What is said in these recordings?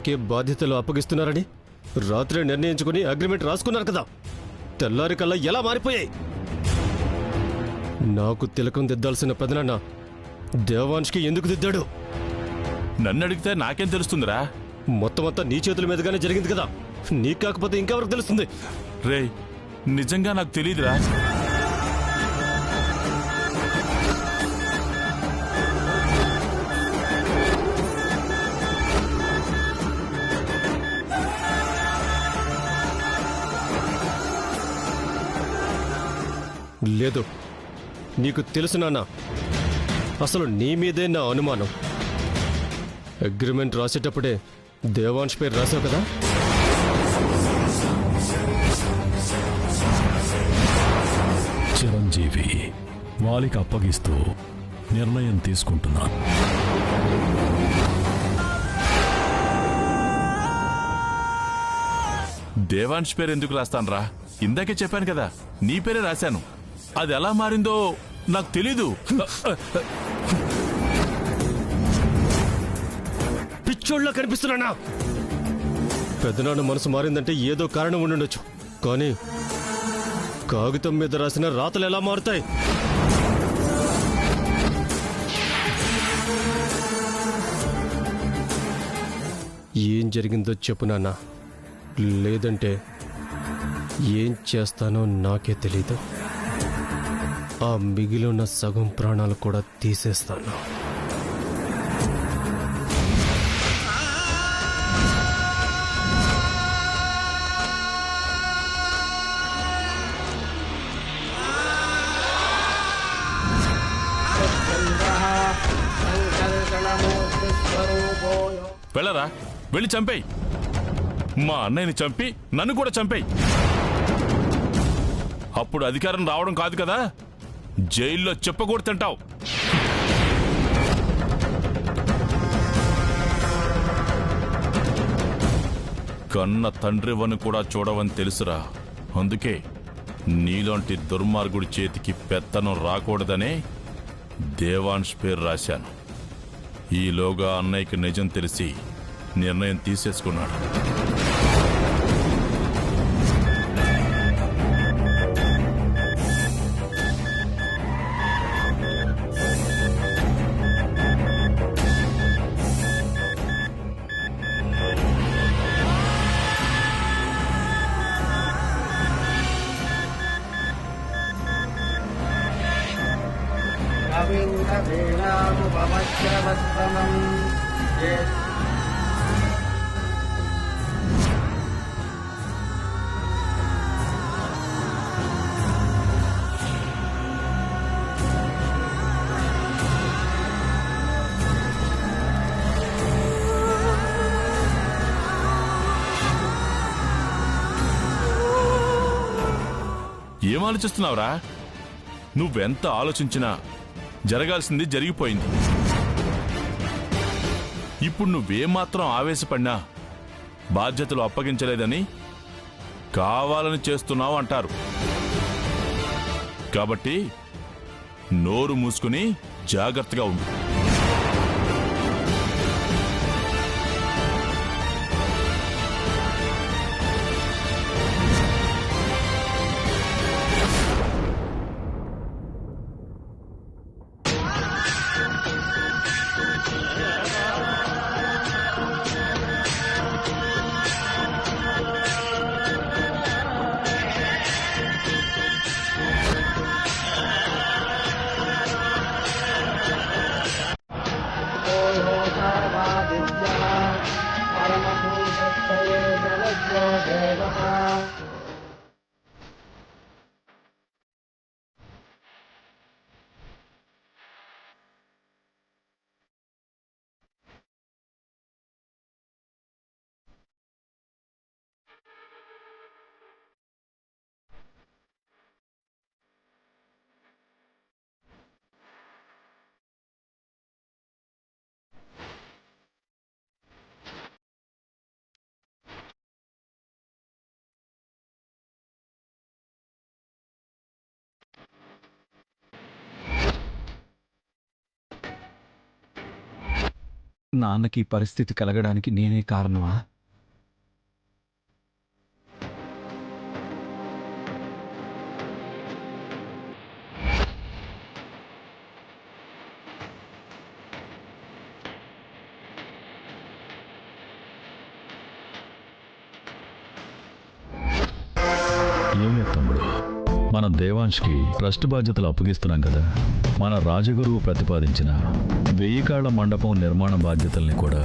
నాకే బాధ్యతలు అప్పగిస్తున్నారని రాత్రి నిర్ణయించుకుని అగ్రిమెంట్ రాసుకున్నారు కదా, తెల్లారి కల్లా ఎలా మారిపోయాయి? నాకు తిలకం దిద్దాల్సిన పెదనాన్న దేవాన్ష్కి ఎందుకు దిద్దాడు? నన్ను అడిగితే నాకేం తెలుస్తుందిరా? మొత్తం అంతా నీ చేతుల మీదుగానే జరిగింది కదా, నీకు కాకపోతే ఇంకెవరికి తెలుస్తుంది? రేయ్, నిజంగా నాకు తెలియదురా. లేదు, నీకు తెలుసు నాన్న. అసలు నీ మీదే నా అనుమానం. అగ్రిమెంట్ రాసేటప్పుడే దేవాన్ష్ పేరు రాసావు కదా? చిరంజీవి వాలికి అప్పగిస్తూ నిర్ణయం తీసుకుంటున్నాను. దేవాన్ష్ పేరు ఎందుకు రాస్తానురా? ఇందాకే చెప్పాను కదా, నీ పేరే రాశాను. అది ఎలా మారిందో నాకు తెలీదు. పిచ్చోళ్ళ కనిపిస్తున్నానా? పెద్దనాన్న మనసు మారిందంటే ఏదో కారణం ఉండుండొచ్చు, కానీ కాగితం మీద రాసిన రాతలు ఎలా మారుతాయి? ఏం జరిగిందో చెప్పు నాన్న, లేదంటే ఏం చేస్తానో నాకే తెలీదు. ఆ మిగిలిన సగం ప్రాణాలు కూడా తీసేస్తాను. వెళ్ళరా, వెళ్ళి చంపేయి. మా అన్నయ్యని చంపి నన్ను కూడా చంపేయి. అప్పుడు అధికారం రావడం కాదు కదా, జైల్లో చెప్పకూడదు తింటావు. కన్న తండ్రివని కూడా చూడవని తెలుసురా. అందుకే నీలాంటి దుర్మార్గుడి చేతికి పెత్తనం రాకూడదనే దేవాన్ష్ పేరు రాశాను. ఈలోగా అన్నయ్యకి నిజం తెలిసి నిర్ణయం తీసేసుకున్నాడు. ఏం ఆలోచిస్తున్నావురా? నువ్వెంత ఆలోచించినా జరగాల్సింది జరిగిపోయింది. ఇప్పుడు నువ్వేమాత్రం ఆవేశపడినా బాధ్యతలు అప్పగించలేదని కావాలని చేస్తున్నావు అంటారు. కాబట్టి నోరు మూసుకుని జాగ్రత్తగా ఉండు. నాన్నకి ఈ పరిస్థితి కలగడానికి నేనే కారణమా? ఏమే తమ్ముడు, మన దేవాంష్కి ట్రస్ట్ బాధ్యతలు అప్పగిస్తున్నాం కదా. మన రాజగురువు ప్రతిపాదించిన 1000 కాళ్ల మండపం నిర్మాణ బాధ్యతల్ని కూడా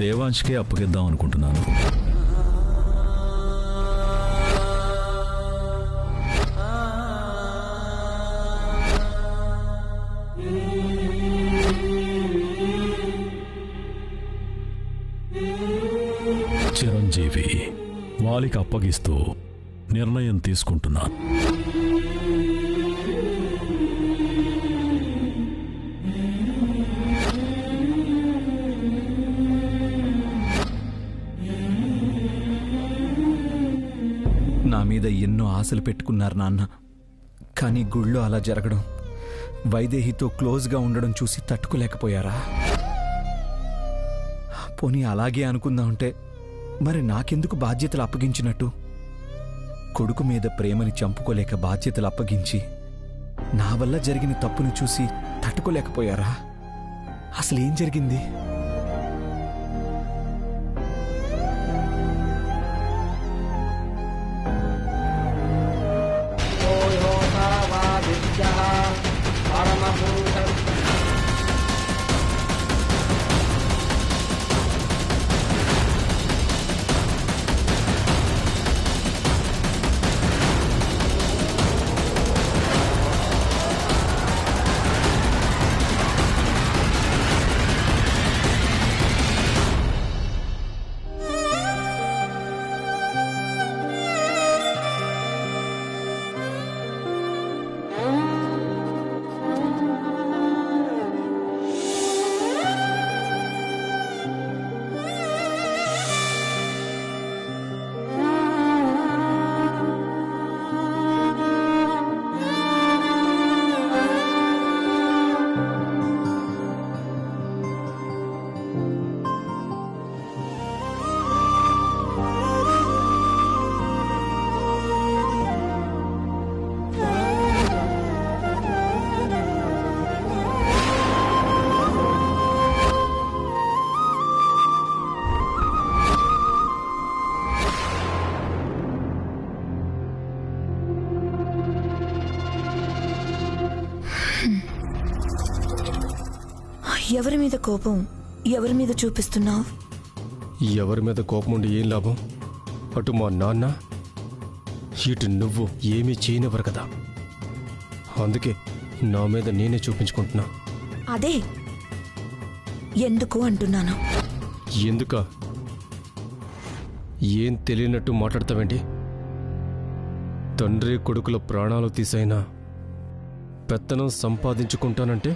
దేవాంష్కే అప్పగిద్దాం అనుకుంటున్నాను. చిరంజీవి వాలికి అప్పగిస్తూ నిర్ణయం తీసుకుంటున్నాను. నా మీద ఎన్నో ఆశలు పెట్టుకున్నారు నాన్న. కానీ గుళ్ళో అలా జరగడం, వైదేహితో క్లోజ్గా ఉండడం చూసి తట్టుకోలేకపోయారా? పోనీ అలాగే అనుకుందామంటే మరి నాకెందుకు బాధ్యతలు అప్పగించినట్టు? కొడుకు మీద ప్రేమని చంపుకోలేక బాధ్యతలు అప్పగించి నా వల్ల జరిగిన తప్పును చూసి తట్టుకోలేకపోయారా? అసలేం జరిగింది? ఎవరి మీద కోపం ఎవరి మీద చూపిస్తున్నావు? ఎవరి మీద కోపం ఉండి ఏం లాభం? అటు మా నాన్న, ఇటు నువ్వు ఏమీ చేయనివ్వరు కదా. అందుకే నా మీద నేనే చూపించుకుంటున్నా. అదే ఎందుకు అంటున్నాను. ఎందుక? ఏం తెలియనట్టు మాట్లాడతావేంటి? తండ్రి కొడుకుల ప్రాణాలు తీసైనా పెత్తనం సంపాదించుకుంటానంటే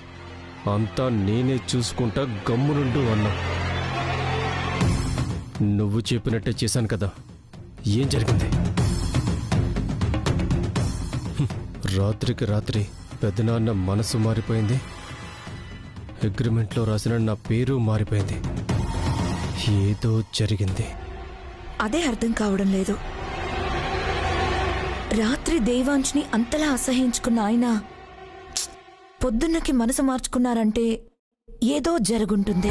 అంతా నేనే చూసుకుంటా గమ్మునుండు అన్నా. నువ్వు చెప్పినట్టే చేశాను కదా. ఏం జరిగింది? రాత్రికి రాత్రి పెద్దనాన్న మనసు మారిపోయింది, అగ్రిమెంట్లో రాసిన నా పేరు మారిపోయింది. ఏదో జరిగింది. అదే అర్థం కావడం లేదు. రాత్రి దేవాంష్ని అంతలా అసహించుకున్న ఆయన పొద్దున్నకి మనసు మార్చుకున్నారంటే ఏదో జరుగుంటుంది.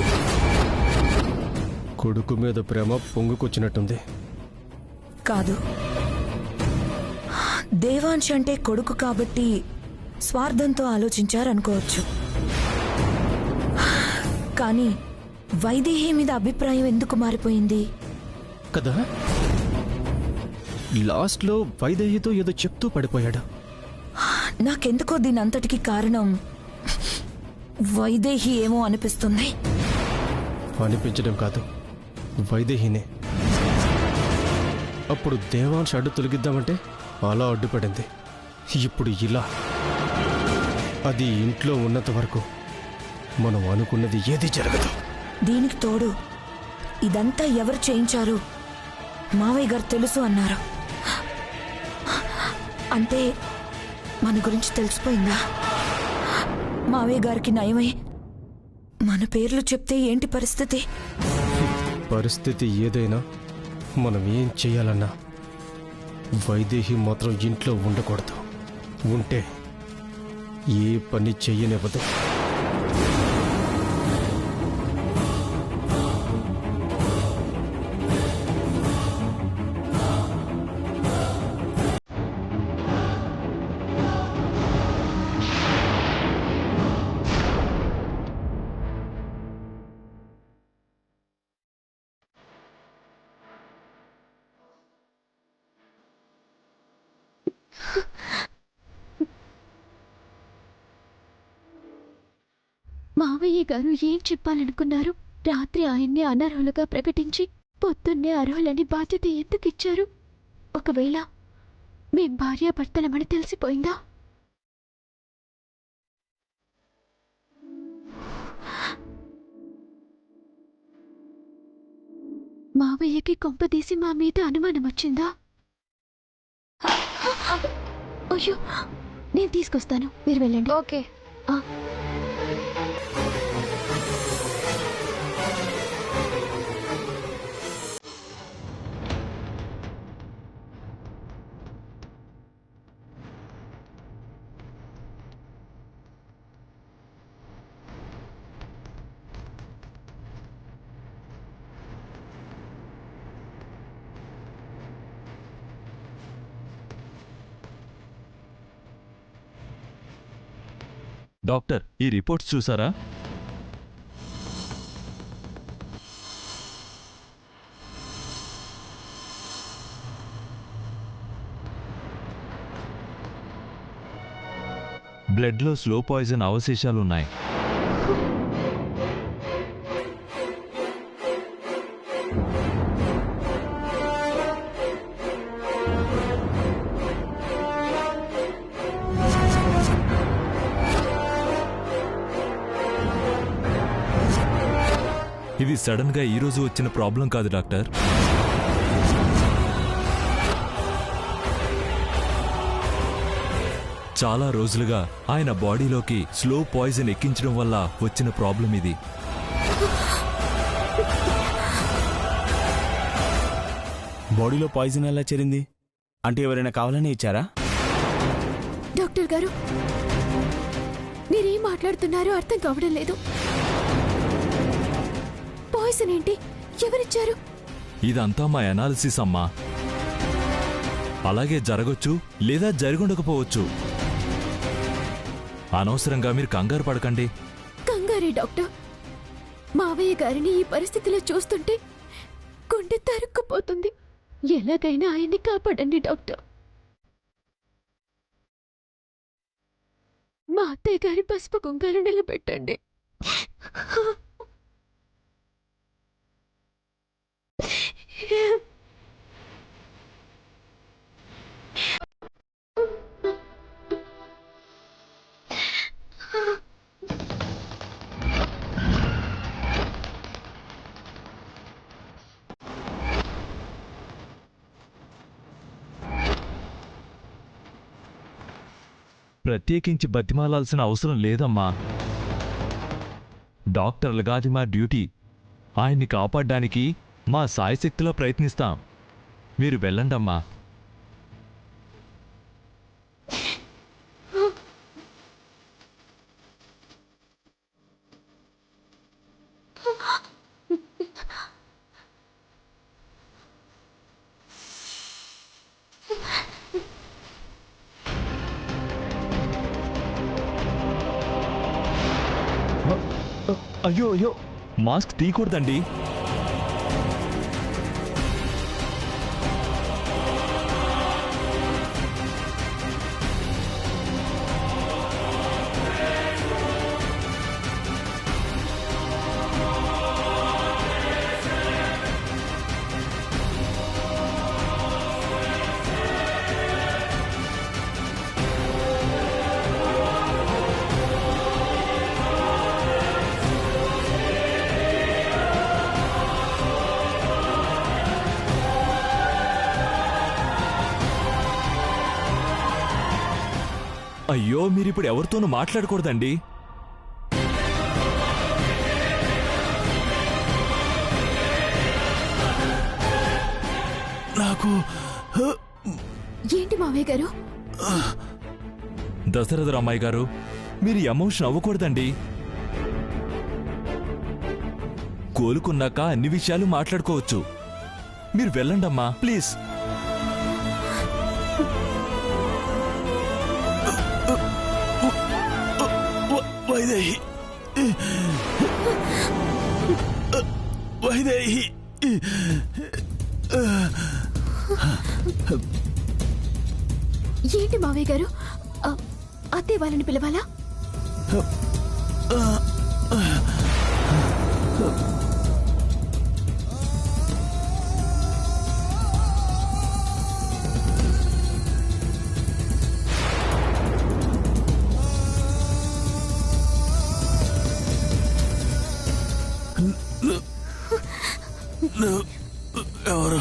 కొడుకు మీద ప్రేమ పొంగుకొచ్చినట్టుంది. కాదు, దేవాంశ్ అంటే కొడుకు కాబట్టి స్వార్థంతో ఆలోచించారనుకోవచ్చు. కానీ వైదేహి మీద అభిప్రాయం ఎందుకు మారిపోయింది కదా? లాస్ట్లో వైదేహితో ఏదో చెప్తూ పడిపోయాడు. నాకెందుకో దీని అంతటికి కారణం వైదేహి ఏమో అనిపిస్తుంది. అనిపించడం కాదు, వైదేహినే. అప్పుడు దేవాంశ్ అడ్డు తొలగిద్దామంటే అలా అడ్డుపడింది. ఇప్పుడు ఇలా. అది ఇంట్లో ఉన్నంత వరకు మనం అనుకున్నది ఏది జరగదు. దీనికి తోడు ఇదంతా ఎవరు చేయించారు? మావయ్య గారు తెలుసు అన్నారు. అంటే మన గురించి తెలిసిపోయిందా? మావయ్య గారికి నయమై మన పేర్లు చెప్తే ఏంటి పరిస్థితి? పరిస్థితి ఏదైనా మనం ఏం చేయాలన్నా వైదేహి మాత్రం ఇంట్లో ఉండకూడదు. ఉంటే ఏ పని చెయ్యనివ్వదు. మావయ్య గారు ఏం చెప్పాలనుకున్నారు? రాత్రి ఆయన్ని అనర్హులుగా ప్రకటించి పొద్దున్నే అర్హులని బాధ్యత ఎందుకు ఇచ్చారు? ఒకవేళ మేం భార్యాభర్తలమని తెలిసిపోయిందా? మావయ్యకి కొంపదీసి మా మీద అనుమానం వచ్చిందా? అయ్యో, నేను తీసుకొస్తాను, మీరు వెళ్ళండి. ఓకే. డాక్టర్, ఈ రిపోర్ట్స్ చూసారా? బ్లడ్లో స్లో పాయిజన్ అవశేషాలున్నాయి. ఇది సడన్ గా ఈరోజు వచ్చిన ప్రాబ్లం కాదు డాక్టర్. చాలా రోజులుగా ఆయన బాడీలోకి స్లో పాయిజన్ ఎక్కించడం వల్ల వచ్చిన ప్రాబ్లం ఇది. బాడీలో పాయిజన్ ఎలా చేరింది? అంటే ఎవరైనా కావాలని ఇచ్చారా? డాక్టర్ గారు, మీరేం మాట్లాడుతున్నారో అర్థం కావడం లేదు. పాయిజన్ ఏంటి? ఎవరిచ్చారు? ఇదంతా మా అనాలిసిస్ అమ్మా. అలాగే జరగొచ్చు, లేదా జరిగుండకపోవచ్చు. అనవసరంగా మీరు కంగారు పడకండి. కంగారే డాక్టర్. మావయ్య గారిని ఈ పరిస్థితిలో చూస్తుంటే గుండె తరుక్కుపోతుంది. ఎలాగైనా ఆయన్ని కాపాడండి డాక్టర్. మా అత్తయ్య గారి పసుపు కుంకాలు నిలబెట్టండి. ప్రత్యేకించి బతిమాలాల్సిన అవసరం లేదమ్మా. డాక్టర్లుగా అది మా డ్యూటీ. ఆయన్ని కాపాడడానికి మా సాయశక్తిలో ప్రయత్నిస్తాం. మీరు వెళ్ళండమ్మా. అయ్యో అయ్యో, మాస్క్ తీయకూడదండి. అయ్యో, మీరిప్పుడు ఎవరితోనూ మాట్లాడకూడదండి. నాకు ఏంటి మావయ్య గారు? దశరథ రామయ్య గారు, మీరు ఎమోషన్ అవ్వకూడదండి. కోలుకున్నాక అన్ని విషయాలు మాట్లాడుకోవచ్చు. మీరు వెళ్ళండమ్మా, ప్లీజ్. వైదేహి, వైదేహి, ఏంటి మావయ్య గారు? అత్తయ్య వాళ్ళని పిలవాలా? ఎవరు?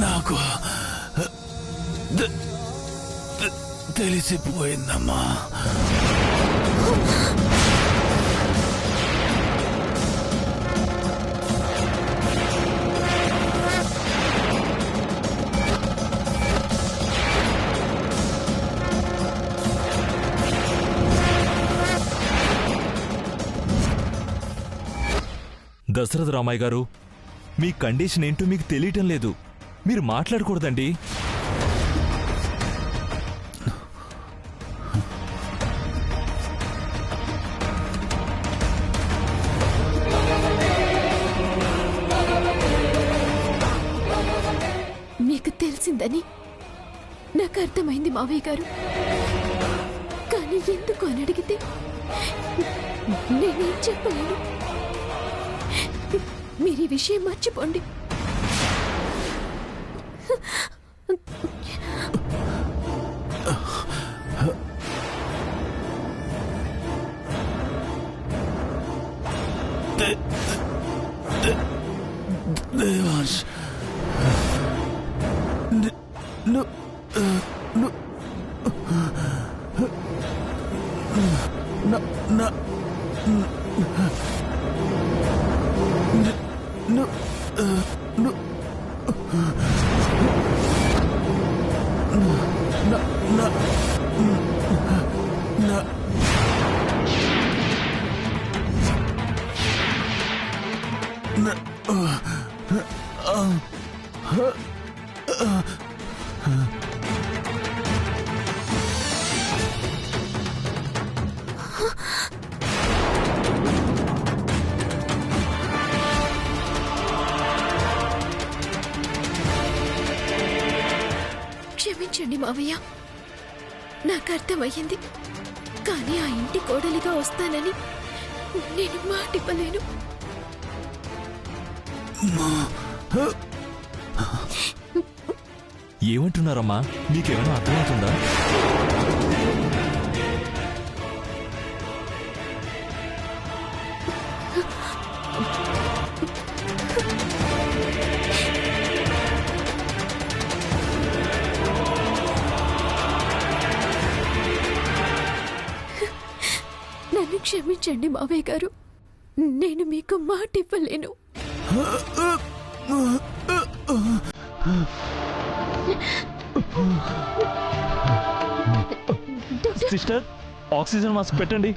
నాకు తెలిసిపోయిందమ్మా. దశరథ రామయ్య గారు, మీ కండిషన్ ఏంటో మీకు తెలియటం లేదు. మీరు మాట్లాడకూడదండి. మీకు తెలిసిందని నాకు అర్థమైంది మావయ్య గారు. కానీ ఎందుకు అని అడిగితే నేనేం చెప్పలేను. మీరు ఈ విషయం మర్చిపోండి. దేవాంశ్, క్షమించండి మావయ్య, నాకు అర్థమయ్యింది. కానీ ఆ ఇంటి కోడలిగా వస్తానని నేను మాటివ్వలేను. ఏమంటున్నారమ్మా? మీకేమైనా అర్థమవుతుందా? నన్ను క్షమించండి మావయ్య గారు, నేను మీకు మాటివ్వలేను. సిస్టర్, ఆక్సిజన్ మాస్క్ పెట్టండి.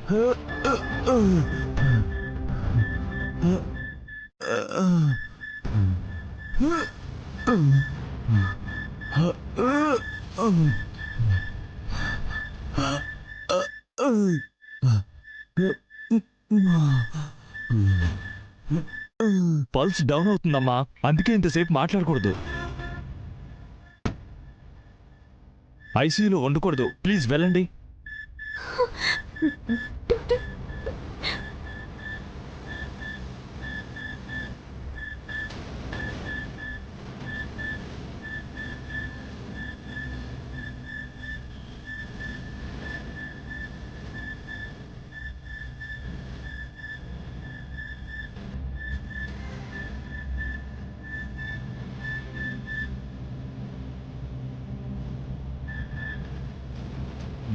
పల్స్ డౌన్ అవుతుందమ్మా, అందుకే ఇంతసేపు మాట్లాడకూడదు. ఐసీయూలో ఉండకూడదు. ప్లీజ్ వెళ్ళండి.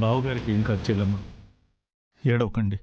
బావగారికి ఏం ఖర్చు చేయలేమ్మా, ఏడవకండి.